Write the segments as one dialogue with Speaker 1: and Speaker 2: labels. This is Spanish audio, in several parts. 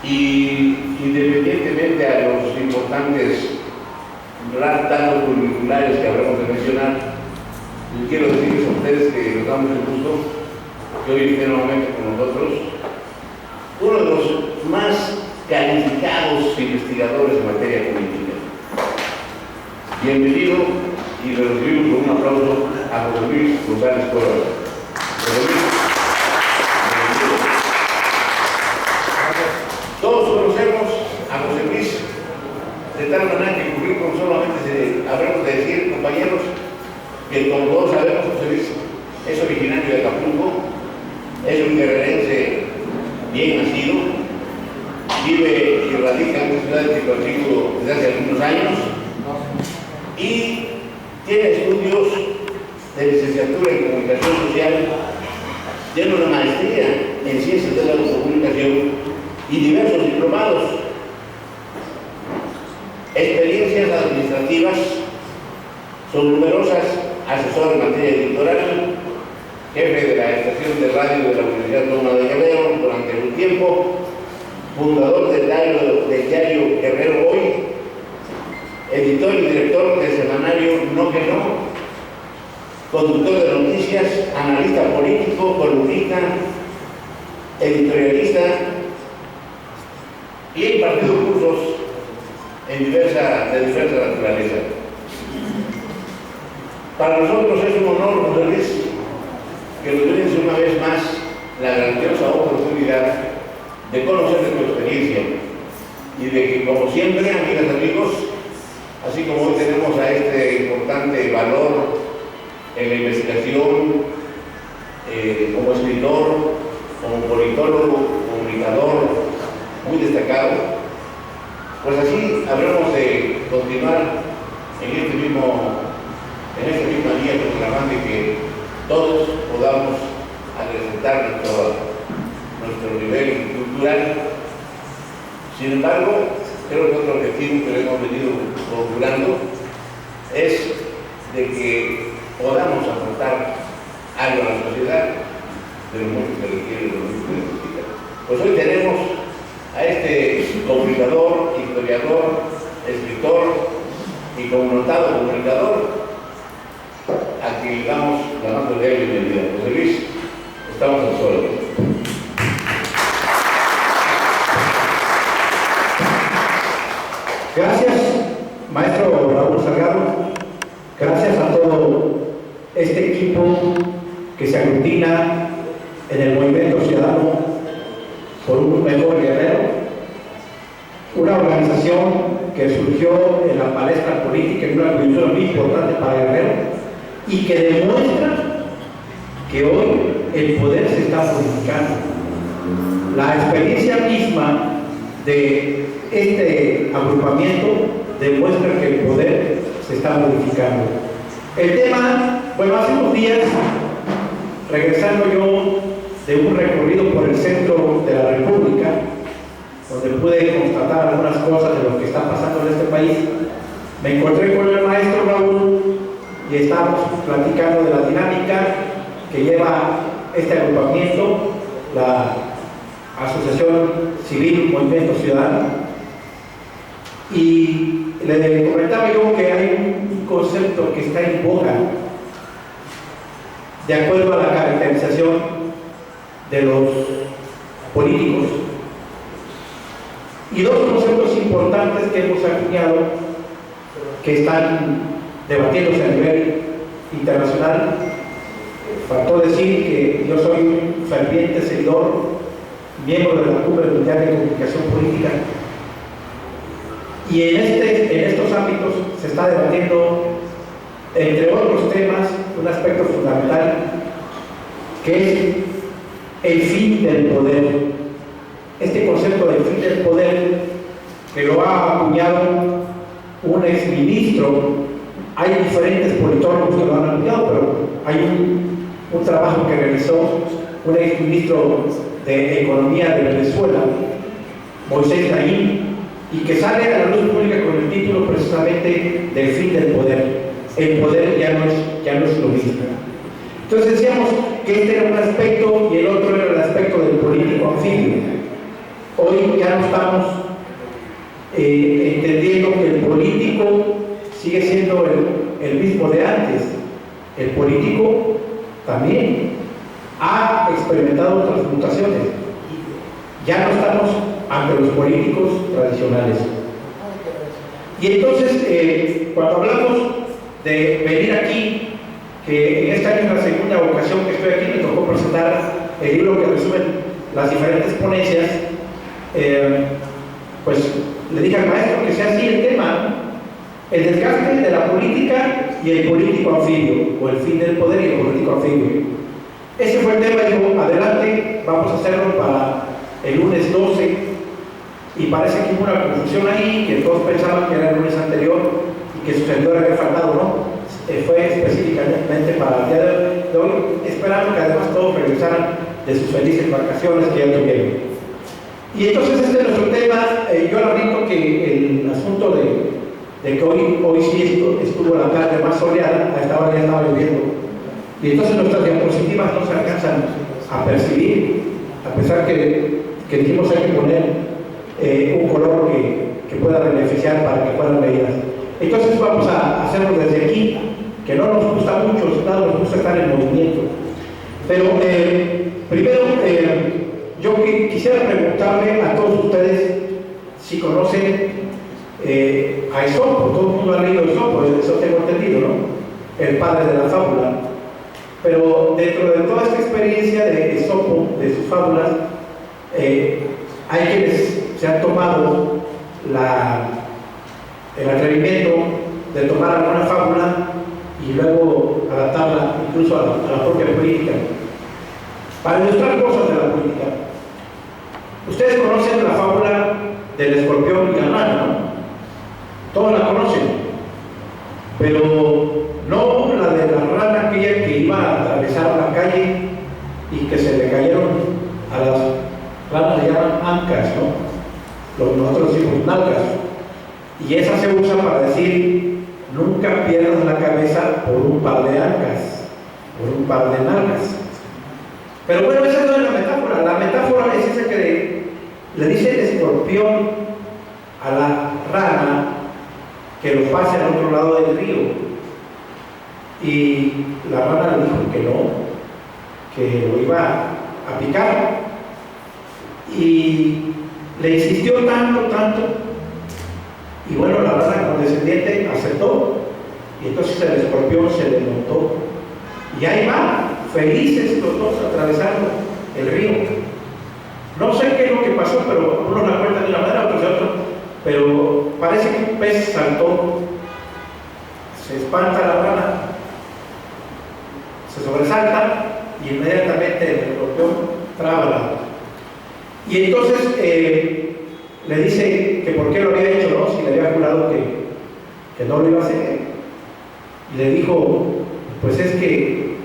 Speaker 1: Y independientemente a los importantes datos curriculares que habremos de mencionar, les quiero decirles a ustedes que nos damos el gusto que hoy esté nuevamente con nosotros uno de los más calificados investigadores en materia política. Bienvenido y le recibimos con un aplauso a José Luis González Córdoba. Todos conocemos a José Luis, de tal manera que currículum solamente habremos de decir, compañeros, que como todos sabemos, José Luis es originario de Acapulco, es un guerrerense bien nacido, vive y radica en la ciudad de Ticochico desde hace algunos años y tiene estudios de licenciatura en comunicación social, tiene una maestría en ciencias de la comunicación y diversos diplomados, experiencias administrativas, son numerosas, asesor en materia editorial, jefe de la estación de radio de la Universidad Autónoma de Guerrero durante un tiempo, fundador del diario Guerrero Hoy, editor y director del semanario No que No, conductor de noticias, analista político, columnista, editorialista, y he impartido cursos de diversa naturaleza. Para nosotros es un honor, José Luis, que nos brindes una vez más la grandiosa oportunidad de conocer de tu experiencia y de que, como siempre, amigas y amigos, así como hoy tenemos a este importante valor en la investigación, como escritor, como politólogo, comunicador, muy destacado, pues así habremos de continuar en esta misma línea proclamando que todos podamos acrecentar nuestro nivel cultural. Sin embargo, creo que otro objetivo que hemos venido procurando es de que podamos aportar algo a la sociedad de lo mucho que requiere, de lo mucho que necesita. Pues hoy tenemos a este comunicador, historiador, escritor y connotado comunicador, a quien le damos la más cordial bienvenida. José Luis, estamos al suelo.
Speaker 2: Gracias, maestro Raúl Salgado. Gracias a todo este equipo que se aglutina en el Movimiento Ciudadano por un Mejor Guerrero, una organización que surgió en la palestra política en una coyuntura muy importante para Guerrero y que demuestra que hoy el poder se está modificando. La experiencia misma de este agrupamiento demuestra que el poder se está modificando. El tema, bueno, hace unos días, regresando yo de un recorrido por el centro de la República, donde pude constatar algunas cosas de lo que está pasando en este país, me encontré con el maestro Raúl y estábamos platicando de la dinámica que lleva este agrupamiento, la Asociación Civil Movimiento Ciudadano, y le comentaba yo que hay un concepto que está en boga de acuerdo a la caracterización de los políticos, y dos conceptos importantes que hemos acuñado que están debatiéndose a nivel internacional. Faltó decir que yo soy un ferviente seguidor, miembro de la Cumbre Mundial de Comunicación Política, y en estos ámbitos se está debatiendo, entre otros temas, un aspecto fundamental que es el fin del poder. Este concepto del fin del poder, que lo ha acuñado un exministro, hay diferentes politólogos que lo han acuñado, pero hay un trabajo que realizó un exministro de Economía de Venezuela, Moisés Naim, y que sale a la luz pública con el título precisamente del fin del poder. El poder ya no es lo mismo. Entonces decíamos que este era un aspecto y el otro era el aspecto del político anfibio. Hoy ya no estamos entendiendo que el político sigue siendo el mismo de antes. El político también ha experimentado otras mutaciones. Ya no estamos ante los políticos tradicionales. Y entonces, cuando hablamos de venir aquí, que en este año es la segunda ocasión que estoy aquí, me tocó presentar el libro que resume las diferentes ponencias, pues le dije al maestro que sea así el tema, ¿no? El desgaste de la política y el político anfibio, o el fin del poder y el político anfibio. Ese fue el tema, digo, adelante, vamos a hacerlo para el lunes 12, y parece que hubo una confusión ahí, que todos pensaban que era el lunes anterior y que su servidor había faltado, ¿no? Fue específicamente para el día de hoy, esperando que además todos regresaran de sus felices vacaciones que ya tuvieron. Y entonces este es nuestro tema. Yo lamento que el asunto de que hoy sí estuvo la tarde más soleada, a esta hora ya estaba lloviendo, y entonces nuestras diapositivas no se alcanzan a percibir, a pesar que dijimos hay que poner un color que pueda beneficiar para que puedan leerlas. Entonces vamos a hacerlo desde aquí, que no nos gusta mucho, nada nos gusta estar en movimiento. Pero primero yo quisiera preguntarle a todos ustedes si conocen a Esopo. Todo el mundo ha leído Esopo, eso tengo entendido, ¿no? El padre de la fábula. Pero dentro de toda esta experiencia de Esopo, de sus fábulas, hay quienes se han tomado el atrevimiento de tomar alguna fábula y luego adaptarla incluso a la propia política, para ilustrar cosas de la política. Ustedes conocen la fábula del escorpión y la rana, ¿no? Todos la conocen, pero no la de la rana aquella que iba a atravesar la calle y que se le cayeron a las ranas, le llaman ancas, ¿no? Nosotros decimos nalgas, y esa se usa para decir nunca pierdas la cabeza por un par de ancas, por un par de nalgas. Pero bueno, esa no es la metáfora. La metáfora es esa que le dice el escorpión a la rana que lo pase al otro lado del río, y la rana le dijo que no, que lo iba a picar, y le insistió tanto, y bueno, la rana condescendiente aceptó, y entonces el escorpión se le montó, y ahí va, felices los dos atravesando el río. No sé qué es lo que pasó, pero unos la cuentan de una manera, otros de otra, pero parece que un pez saltó, se espanta la rana, se sobresalta, y inmediatamente el escorpión traba la. Y entonces le dice que por qué lo había hecho, ¿no? Si le había jurado que no lo iba a hacer. Y le dijo, pues es que,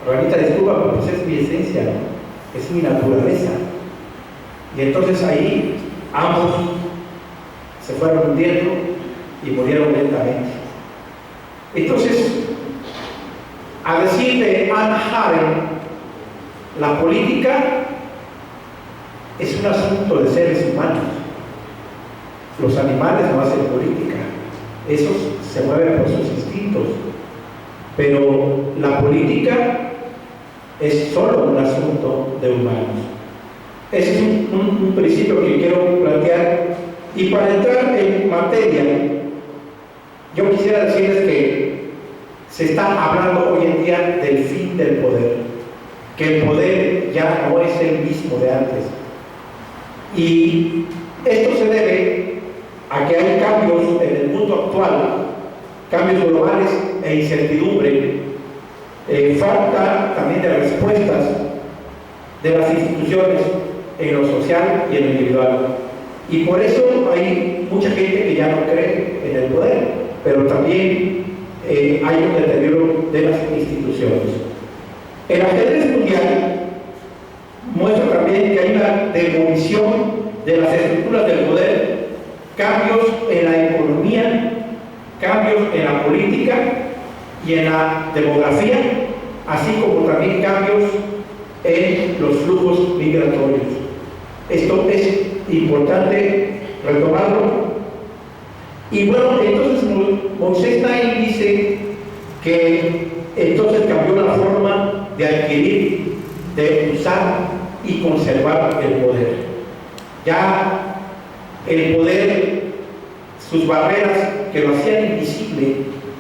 Speaker 2: ranita, disculpa, pues es mi esencia, ¿no? Es mi naturaleza. Y entonces ahí ambos se fueron hundiendo y murieron lentamente. Entonces, a decir de Hannah Arendt, la política es un asunto de seres humanos. Los animales no hacen política, esos se mueven por sus instintos, pero la política es solo un asunto de humanos. Ese es un principio que quiero plantear. Y para entrar en materia, yo quisiera decirles que se está hablando hoy en día del fin del poder, que el poder ya no es el mismo de antes. Y esto se debe a que hay cambios en el mundo actual, cambios globales e incertidumbre, falta también de respuestas de las instituciones en lo social y en lo individual. Y por eso hay mucha gente que ya no cree en el poder, pero también hay un deterioro de las instituciones. El ajedrez mundial muestra también que hay una demolición de las estructuras del poder, cambios en la economía, cambios en la política y en la demografía, así como también cambios en los flujos migratorios. Esto es importante retomarlo. Y bueno, entonces Moisés Naim dice que entonces cambió la forma de adquirir, de usar y conservar el poder. Ya el poder, sus barreras que lo hacían invisible,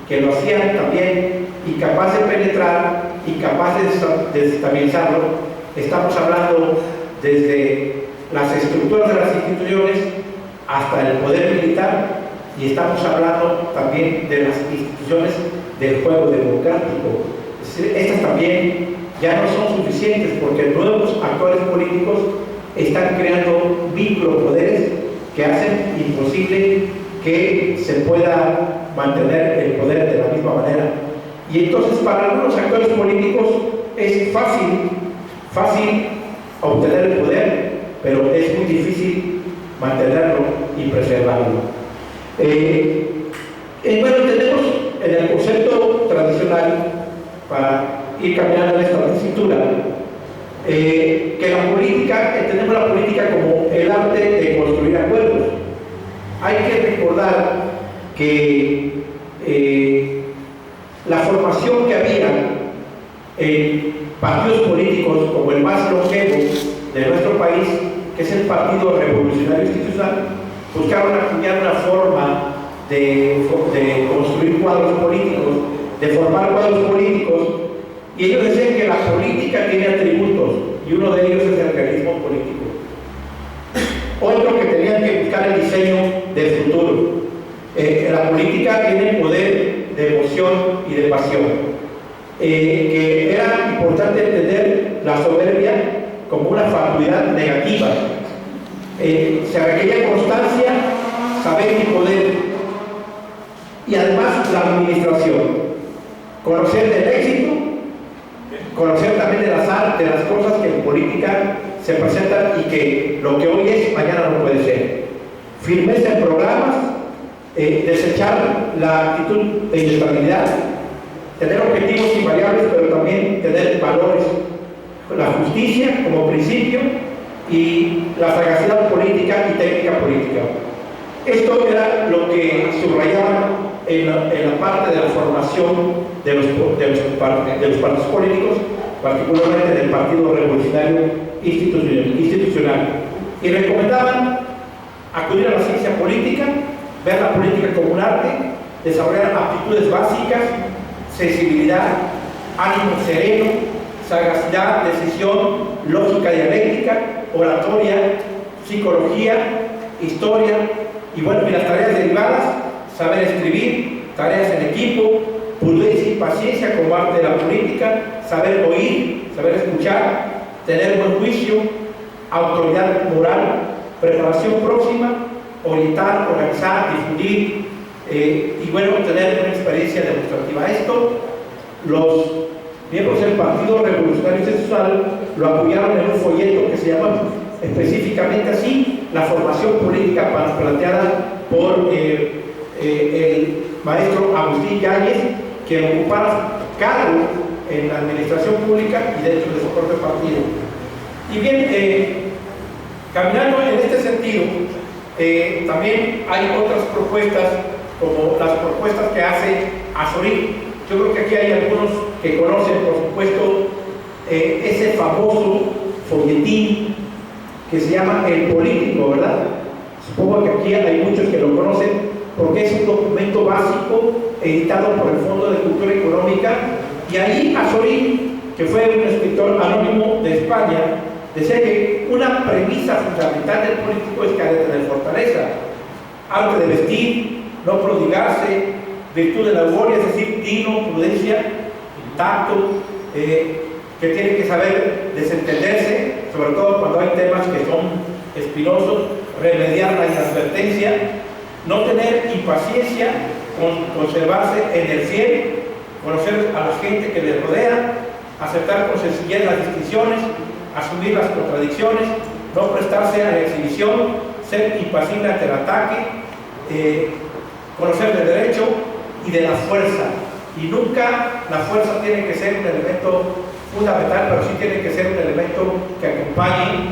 Speaker 2: que lo hacían también incapaz de penetrar, incapaz de desestabilizarlo, estamos hablando desde las estructuras de las instituciones hasta el poder militar, y estamos hablando también de las instituciones del juego democrático. Es decir, estas también ya no son suficientes porque nuevos actores políticos están creando micropoderes que hacen imposible que se pueda mantener el poder de la misma manera. Y entonces para algunos actores políticos es fácil obtener el poder, pero es muy difícil mantenerlo y preservarlo. Bueno, tenemos en el concepto tradicional, para ir caminando en esta tesitura, que la política, entendemos la política como el arte de construir acuerdos. Hay que recordar que la formación que había en partidos políticos como el más longevo de nuestro país, que es el Partido Revolucionario Institucional, buscaron acuñar una forma de construir cuadros políticos, de formar cuadros políticos, y ellos decían que la política tiene atributos, y uno de ellos es el realismo político. Otro, que tenían que buscar el diseño del futuro. La política tiene poder de emoción y de pasión. Que era importante entender la soberbia como una facultad negativa. Se requería constancia, saber y poder, y además la administración. Conocer del éxito, conocer también del azar, de las cosas que en política se presentan y que lo que hoy es, mañana no puede ser. Firmeza en programas, desechar la actitud de inestabilidad, tener objetivos invariables, pero también tener valores, la justicia como principio y la sagacidad política y técnica política. Esto era lo que subrayaban en la parte de la formación de los partidos políticos, particularmente del Partido Revolucionario Institucional. Y recomendaban acudir a la ciencia política, ver la política como un arte, desarrollar aptitudes básicas, sensibilidad, ánimo sereno, sagacidad, decisión, lógica dialéctica, oratoria, psicología, historia, y bueno, y las tareas derivadas, saber escribir, tareas en equipo, prudencia y paciencia como arte de la política, saber oír, saber escuchar, tener buen juicio, autoridad moral, preparación próxima, orientar, organizar, difundir, y bueno, tener una experiencia demostrativa. Esto, los miembros del Partido Revolucionario Institucional lo apoyaron en un folleto que se llama específicamente así, la formación política planteada por el maestro Agustín Yáñez, que ocupara cargo en la administración pública y dentro de su propio partido. Y bien, caminando en este sentido, también hay otras propuestas, como las propuestas que hace Azorín. Yo creo que aquí hay algunos que conocen, por supuesto, ese famoso folletín que se llama El Político, ¿verdad? Supongo que aquí hay muchos que lo conocen, porque es un documento básico editado por el Fondo de Cultura Económica, y ahí Azorín, que fue un escritor anónimo de España, decía que una premisa fundamental del político es que ha de tener fortaleza, arte de vestir, no prodigarse, virtud de la euforia, es decir, tino, prudencia, tacto, que tiene que saber desentenderse, sobre todo cuando hay temas que son espinosos, remediar la inadvertencia, no tener impaciencia, conservarse en el fiel, conocer a la gente que le rodea, aceptar con sencillez las distinciones, asumir las contradicciones, no prestarse a la exhibición, ser impasible ante el ataque, conocer del derecho y de la fuerza. Y nunca la fuerza tiene que ser un elemento fundamental, pero sí tiene que ser un elemento que acompañe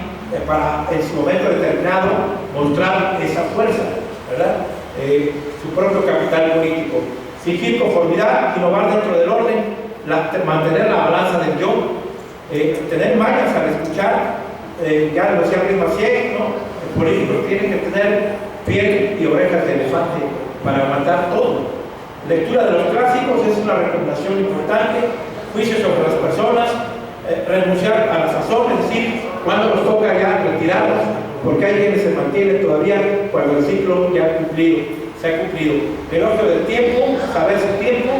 Speaker 2: para en su momento determinado mostrar esa fuerza, ¿verdad? Su propio capital político. Fingir conformidad, innovar dentro del orden, mantener la balanza del yo, tener mañas al escuchar, ya lo decía Luis Macié, ¿no? El político tiene que tener piel y orejas de elefante para aguantar todo. Lectura de los clásicos es una recomendación importante. Juicio sobre las personas, renunciar a la sazón, es decir, cuando nos toca ya retirarnos, porque hay quienes se mantienen todavía cuando el ciclo ya se ha cumplido. El ojo del tiempo, saber su tiempo,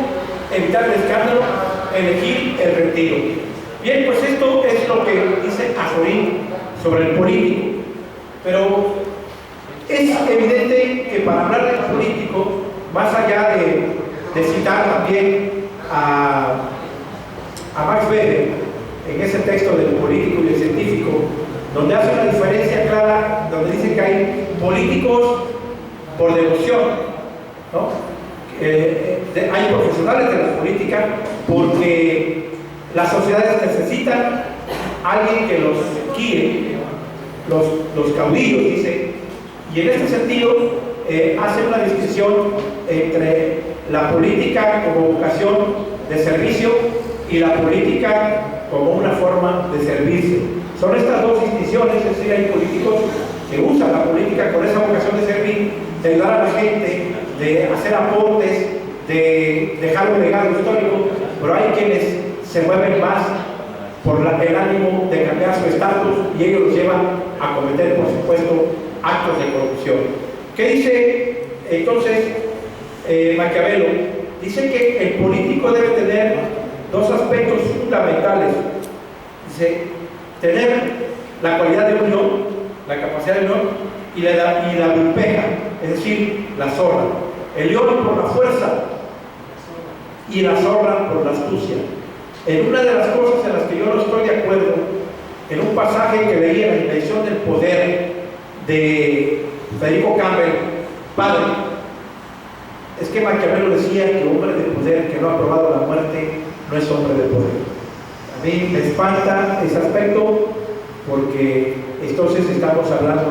Speaker 2: evitar el escándalo, elegir el retiro. Bien, pues esto es lo que dice Azorín sobre el político. Pero es evidente que para hablar del político, más allá de citar también a Max Weber en ese texto del político y el científico, donde hace una diferencia clara, donde dice que hay políticos por devoción, ¿no? Hay profesionales de la política porque las sociedades necesitan a alguien que los guíe, los caudillos, dice, y en este sentido hace una distinción entre la política como vocación de servicio y la política como una forma de servirse. Son estas dos distinciones, es decir, hay políticos que usan la política con esa vocación de servir, de ayudar a la gente, de hacer aportes, de dejar un legado histórico, pero hay quienes se mueven más por el ánimo de cambiar su estatus y ellos los llevan a cometer, por supuesto, actos de corrupción. ¿Qué dice entonces Maquiavelo? Dice que el político debe tener dos aspectos fundamentales. Dice, tener la cualidad de unión, la capacidad de unión y la vulpeja, es decir, la zorra. El león por la fuerza y la zorra por la astucia. En una de las cosas en las que yo no estoy de acuerdo, en un pasaje que leí en La Invención del Poder de Federico Campbell, padre, es que Maquiavelo decía que hombre de poder que no ha probado la muerte no es hombre de poder. A mí me espanta ese aspecto porque entonces estamos hablando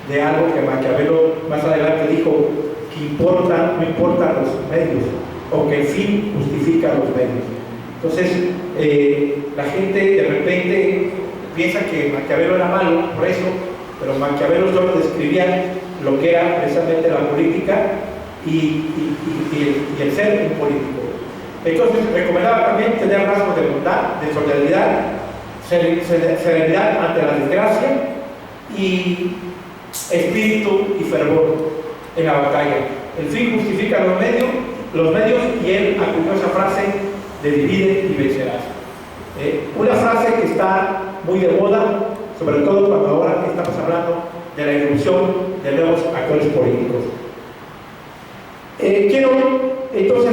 Speaker 2: de algo que Maquiavelo más adelante dijo, que no importan los medios, o que el fin justifica los medios. Entonces, la gente de repente piensa que Maquiavelo era malo por eso, pero Maquiavelo solo describía lo que era precisamente la política y el ser un político. Entonces, recomendaba también tener rasgos de bondad, de solidaridad, serenidad ante la desgracia y espíritu y fervor en la batalla. El fin justifica los medios, y él acuñó esa frase de divide y vencerás. Una frase que está muy de moda, sobre todo cuando ahora estamos hablando de la irrupción de nuevos actores políticos. Quiero, entonces,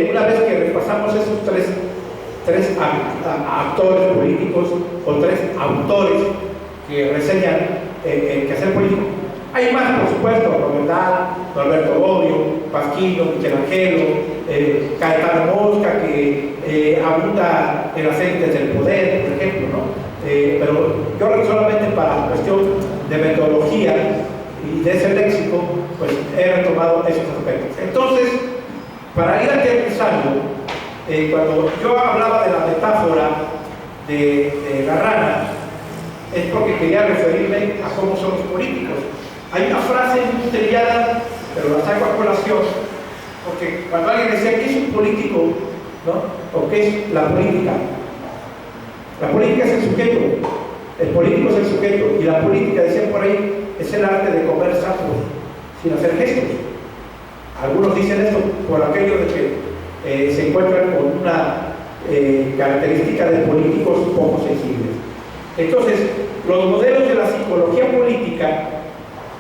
Speaker 2: una vez que repasamos esos tres actores políticos o tres autores que reseñan el quehacer político, hay más, por supuesto: Robertal, Norberto Bobbio, Pasquino, Michelangelo, Caetano Mosca, que abunda en las élites del poder, por ejemplo, ¿no? Pero yo solamente para cuestión de metodología y de ese léxico, pues he retomado esos aspectos. Entonces, para ir aterrizando, cuando yo hablaba de la metáfora de la rana, es porque quería referirme a cómo son los políticos. Hay una frase muy trillada, pero la saco a colación, porque cuando alguien decía ¿qué es un político?, ¿no? ¿O qué es la política? La política es el sujeto, el político es el sujeto, y la política, decían por ahí, es el arte de comer sapos sin hacer gestos. Algunos dicen esto por aquello de que se encuentran con una característica de políticos poco sensibles. Entonces, los modelos de la psicología política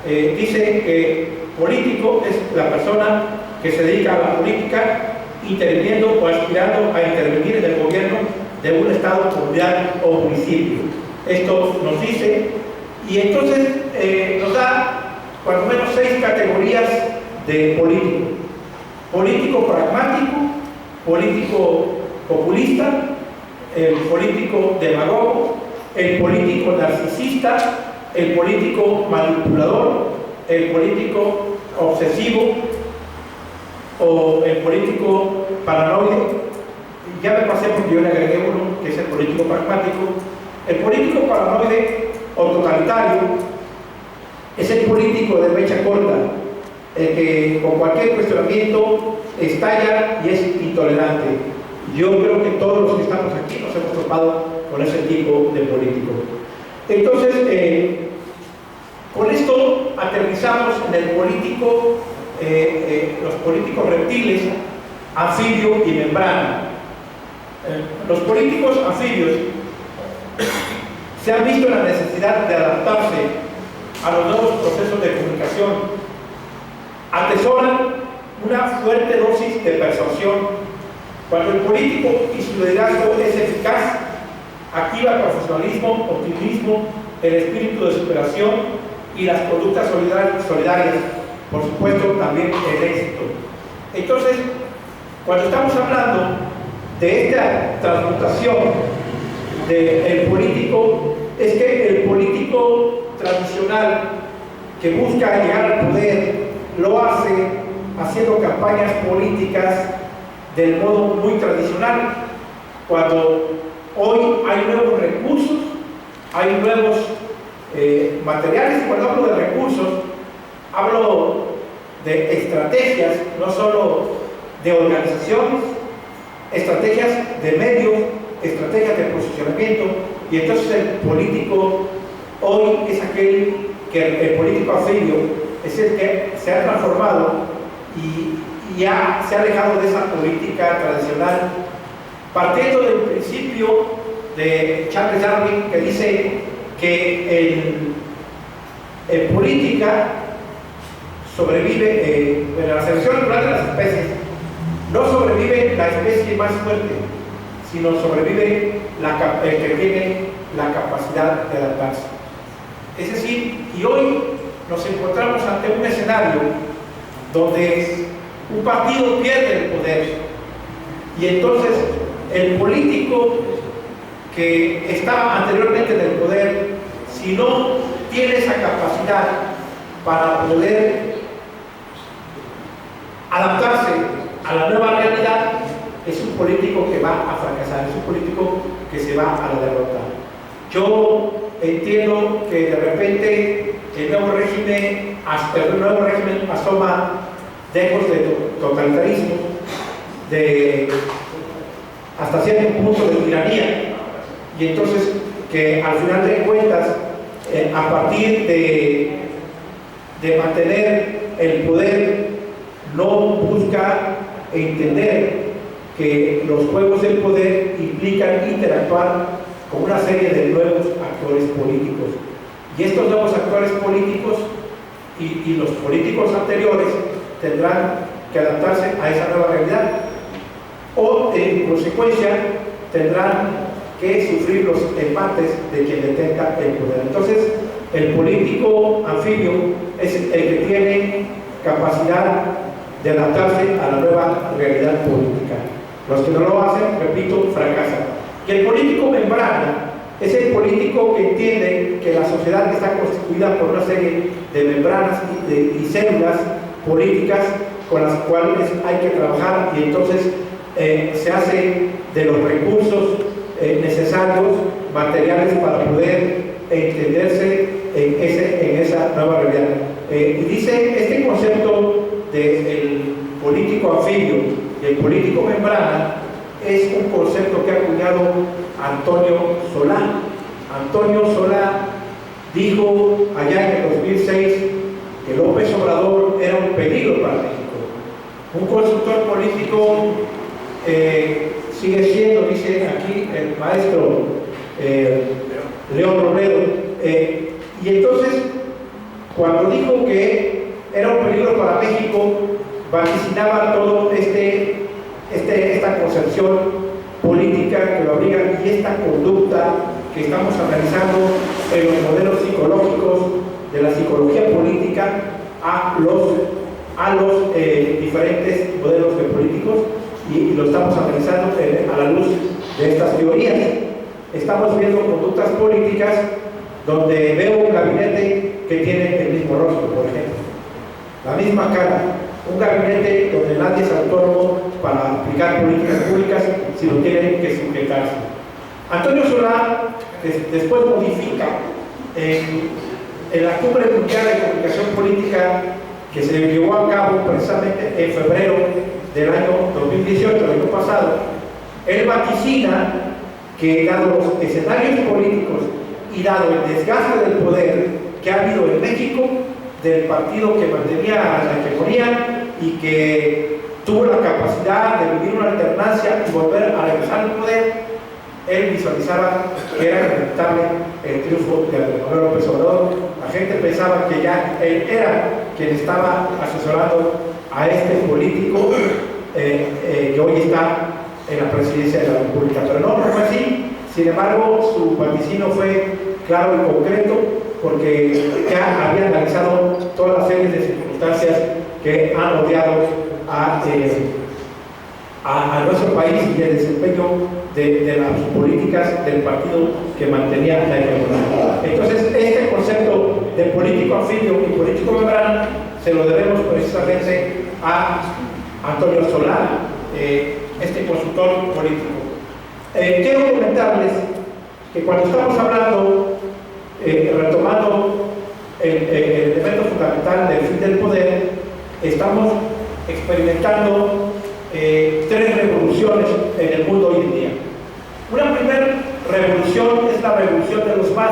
Speaker 2: dicen que político es la persona que se dedica a la política interviniendo o aspirando a intervenir en el gobierno de un estado, comunidad o municipio. Esto nos dice, y entonces nos da cuando menos 6 categorías de político: político pragmático, político populista, político demagogo, el político narcisista, el político manipulador, el político obsesivo o el político paranoide. Ya me pasé porque yo le agregué uno, que es el político pragmático. El político paranoide o totalitario es el político de mecha corta, el que con cualquier cuestionamiento estalla y es intolerante. Yo creo que todos los que estamos aquí nos hemos topado con ese tipo de político. Entonces, con esto aterrizamos en el político, los políticos reptiles, anfibio y membrana. Los políticos anfibios se han visto en la necesidad de adaptarse a los nuevos procesos de comunicación. Atesoran una fuerte dosis de persuasión. Cuando el político y su liderazgo es eficaz, activa el profesionalismo, optimismo, el espíritu de superación y las conductas solidarias, por supuesto también el éxito. Entonces, cuando estamos hablando de esta transmutación del político, es que el político tradicional que busca llegar al poder lo hace haciendo campañas políticas del modo muy tradicional, cuando hoy hay nuevos recursos, hay nuevos materiales. Cuando hablo de recursos, hablo de estrategias, no solo de organizaciones, estrategias de medios, estrategias de posicionamiento. Y entonces el político hoy es aquel que el político anfibio es el que se ha transformado y ya se ha alejado de esa política tradicional, partiendo del principio de Charles Darwin, que dice que en política sobrevive, en la selección natural de las especies, no sobrevive la especie más fuerte, sino sobrevive el que tiene la capacidad de adaptarse. Es decir, y hoy nos encontramos ante un escenario donde un partido pierde el poder y entonces el político que estaba anteriormente en el poder, si no tiene esa capacidad para poder adaptarse a la nueva realidad, es un político que va a fracasar, es un político que se va a la derrota. Yo entiendo que de repente el nuevo régimen asoma dejos de totalitarismo, hasta cierto punto de tiranía, y entonces que al final de cuentas, a partir de mantener el poder, no busca entender que los juegos del poder implican interactuar con una serie de nuevos actores políticos. Y estos nuevos actores políticos y los políticos anteriores tendrán que adaptarse a esa nueva realidad, o en consecuencia tendrán que sufrir los embates de quien detenga el poder. Entonces, el político anfibio es el que tiene capacidad de adaptarse a la nueva realidad política. Los que no lo hacen, repito, fracasan. Y el político membrana es el político que entiende que la sociedad está constituida por una serie de membranas y células políticas con las cuales hay que trabajar, y entonces se hace de los recursos necesarios, materiales, para poder entenderse en esa nueva realidad. Y dice, este concepto del político anfibio y el político membrana es un concepto que ha acuñado Antonio Solá. Antonio Solá dijo allá en el 2006 que López Obrador era un peligro para México. Un consultor político sigue siendo, dice aquí el maestro León Robledo, y entonces cuando dijo que era un peligro para México, vaticinaba todo esta concepción política que lo abriga, y esta conducta que estamos analizando en los modelos psicológicos de la psicología política a los diferentes modelos de políticos, y lo estamos analizando a la luz de estas teorías. estamos viendo conductas políticas donde veo un gabinete que tiene el mismo rostro, por ejemplo, la misma cara, un gabinete donde nadie es autónomo para aplicar políticas públicas, sino tienen que sujetarse. Antonio Solá después modifica en la Cumbre Mundial de Comunicación Política que se llevó a cabo precisamente en febrero del año 2018, el año pasado. Él vaticina que, dado los escenarios políticos y dado el desgaste del poder que ha habido en México, del partido que mantenía la hegemonía y que tuvo la capacidad de vivir una alternancia y volver a regresar al poder, él visualizaba que era inevitable el triunfo de Andrés Manuel López Obrador. La gente pensaba que ya él era quien estaba asesorando a este político que hoy está en la presidencia de la República, pero no fue así. Sin embargo, su vaticinio fue claro y concreto, porque ya había analizado todas las series de circunstancias que han rodeado a nuestro país y el desempeño de las políticas del partido que mantenía la hegemonía. Entonces, este concepto de político anfibio y político membrana se lo debemos precisamente a Antonio Solá, este consultor político. Quiero comentarles que cuando estamos hablando, retomando el elemento fundamental del fin del poder, estamos experimentando tres revoluciones en el mundo hoy en día. Una primera revolución es la revolución de los más.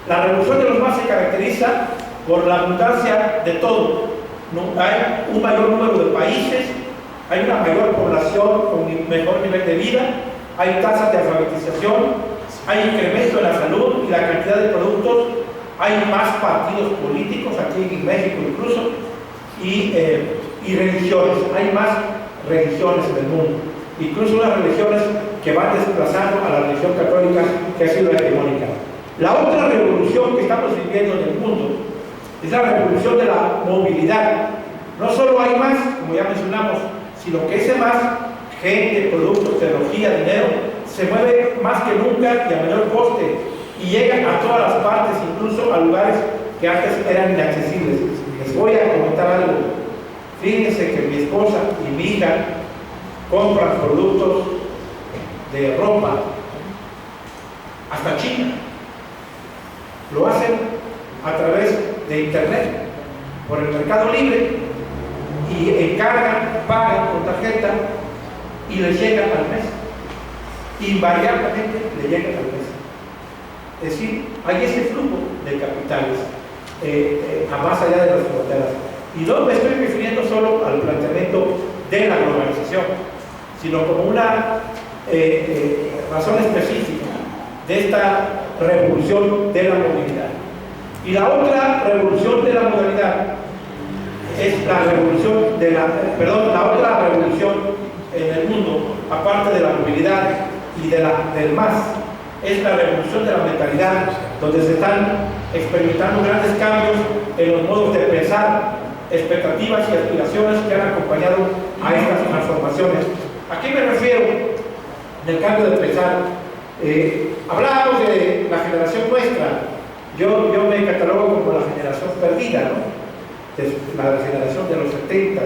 Speaker 2: La revolución de los más se caracteriza por la abundancia de todo. ¿No? Hay un mayor número de países, hay una mayor población con un mejor nivel de vida, hay tasas de alfabetización, hay incremento en la salud y la cantidad de productos, hay más partidos políticos, aquí en México incluso, y religiones, hay más religiones en el mundo, incluso unas religiones que van desplazando a la religión católica, que ha sido la hegemónica. La otra revolución que estamos viviendo en el mundo es la revolución de la movilidad. No solo hay más, como ya mencionamos, sino que ese más, gente, productos, tecnología, dinero, se mueve más que nunca y a menor coste, y llega a todas las partes, incluso a lugares que antes eran inaccesibles. Les voy a comentar algo. Fíjense que mi esposa y mi hija compran productos de ropa hasta China. Lo hacen a través de internet, por el Mercado Libre, y encargan, pagan con tarjeta y les llega al mes. Invariablemente le llega al mes. Es decir, hay ese flujo de capitales a más allá de las fronteras. Y no me estoy refiriendo solo al planteamiento de la globalización, sino como una razón específica de esta revolución de la movilidad. Y la otra revolución de la modalidad es la revolución de la otra revolución en el mundo, aparte de la movilidad y del más, es la revolución de la mentalidad, donde se están experimentando grandes cambios en los modos de pensar, expectativas y aspiraciones que han acompañado a estas transformaciones. ¿A qué me refiero del cambio de pensar? Hablábamos de la generación nuestra. Yo me catalogo como la generación perdida, ¿no? La generación de los 70,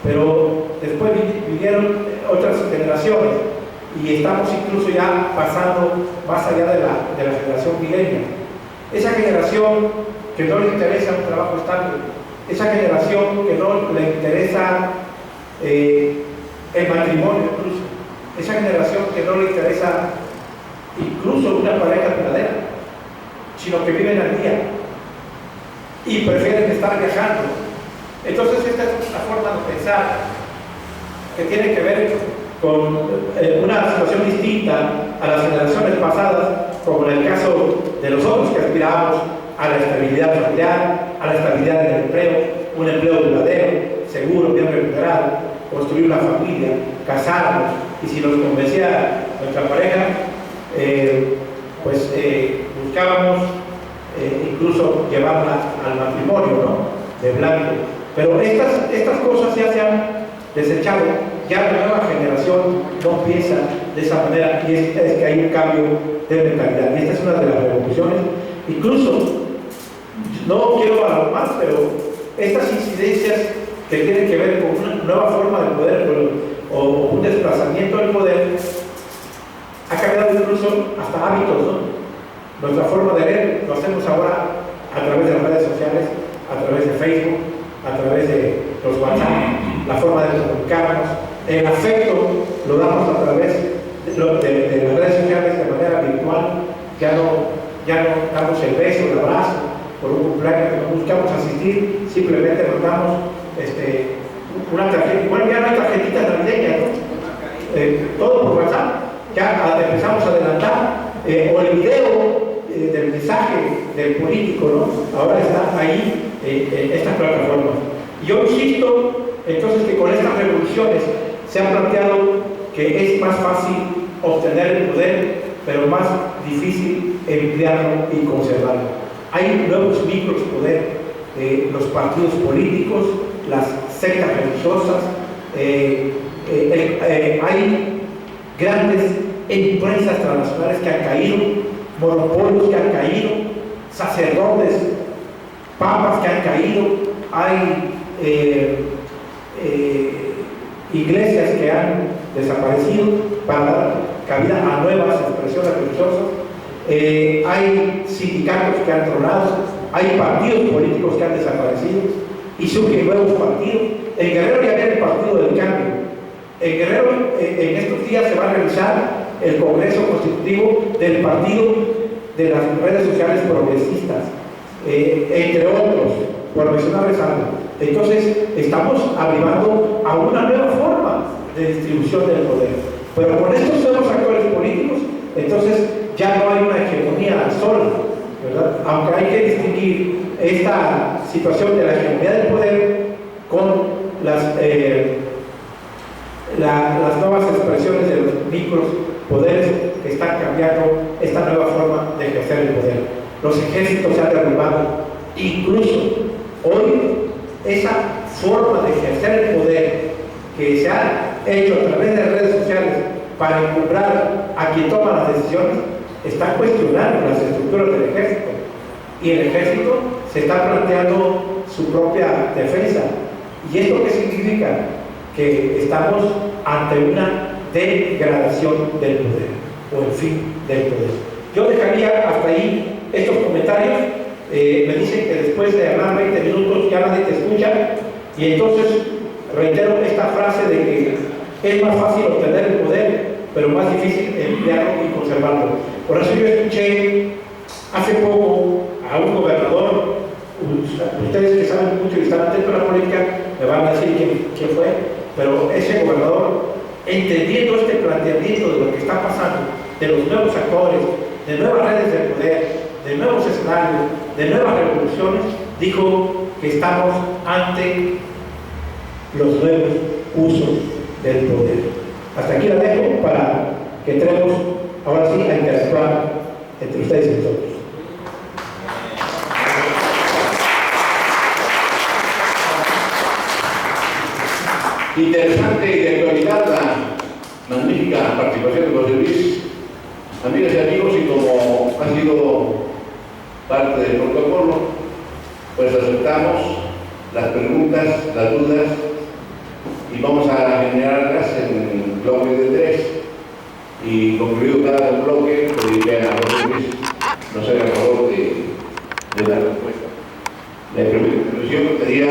Speaker 2: pero después vinieron otras generaciones y estamos incluso ya pasando más allá de la generación millennial. Esa generación que no le interesa un trabajo estable, esa generación que no le interesa el matrimonio incluso, esa generación que no le interesa incluso una pareja duradera, sino que viven al día y prefieren estar viajando. Entonces esta es una forma de pensar que tiene que ver con una situación distinta a las generaciones pasadas, como en el caso de nosotros que aspirábamos a la estabilidad familiar, a la estabilidad del empleo, un empleo duradero, seguro, bien remunerado, construir una familia, casarnos, y si nos convencía nuestra pareja, buscábamos incluso llevarla al matrimonio, ¿no? De blanco. Pero estas cosas ya se han desechado. Ya la nueva generación no piensa de esa manera, y es que hay un cambio de mentalidad. Y esta es una de las revoluciones. Incluso, no quiero hablar más, pero estas incidencias que tienen que ver con una nueva forma de poder o un desplazamiento del poder, ha cambiado incluso hasta hábitos, ¿no? Nuestra forma de ver lo hacemos ahora a través de las redes sociales, a través de Facebook, a través de los WhatsApp, la forma de comunicarnos, el afecto lo damos a través de las redes sociales de manera virtual, ya no damos el beso, el abrazo por un cumpleaños que no buscamos asistir, simplemente mandamos una tarjeta. Bueno, ya no hay tarjetitas navideñas, ¿no? Todo por WhatsApp, ya empezamos a adelantar, o el video del mensaje del político, ¿no? Ahora está ahí estas plataformas. Yo insisto entonces que con estas revoluciones se ha planteado que es más fácil obtener el poder, pero más difícil emplearlo y conservarlo. Hay nuevos micros poder, los partidos políticos, las sectas religiosas, hay grandes empresas transnacionales que han caído, monopolios que han caído, sacerdotes, papas que han caído, hay iglesias que han desaparecido para dar cabida a nuevas expresiones religiosas, hay sindicatos que han tronado, hay partidos políticos que han desaparecido y surgen nuevos partidos. En Guerrero ya viene el Partido del Cambio. En Guerrero en estos días se va a realizar el Congreso Constitutivo del Partido de las Redes Sociales Progresistas, entre otros, por mencionarles algo. Entonces, estamos arribando a una nueva forma de distribución del poder. Pero con estos nuevos actores políticos, entonces ya no hay una hegemonía sola, ¿verdad? Aunque hay que distinguir esta situación de la hegemonía del poder con las nuevas expresiones de los micros poderes que están cambiando esta nueva forma de ejercer el poder. Los ejércitos se han derribado. Incluso hoy esa forma de ejercer el poder que se ha hecho a través de redes sociales para encumbrar a quien toma las decisiones está cuestionando las estructuras del ejército, y el ejército se está planteando su propia defensa. ¿Y esto qué significa? Que estamos ante una degradación del poder, o el fin del poder. Yo dejaría hasta ahí estos comentarios. Me dicen que después de hablar 20 minutos ya nadie te escucha, y entonces reitero esta frase de que es más fácil obtener el poder, pero más difícil emplearlo y conservarlo. Por eso yo escuché hace poco a un gobernador, ustedes que saben mucho y están atentos a la política me van a decir quién fue, pero ese gobernador, entendiendo este planteamiento de lo que está pasando, de los nuevos actores, de nuevas redes de poder, de nuevos escenarios, de nuevas revoluciones, dijo que estamos ante los nuevos usos del poder. Hasta aquí la dejo para que entremos ahora sí a interactuar entre ustedes y nosotros.
Speaker 1: Interesante y de actualidad la magnífica participación de José Luis. Amigas y amigos, y como ha sido parte del protocolo, pues aceptamos las preguntas, las dudas, y vamos a generarlas en bloques de 3. Y concluido cada bloque, pediré a José Luis nos haga el favor de dar respuesta. La primera conclusión sería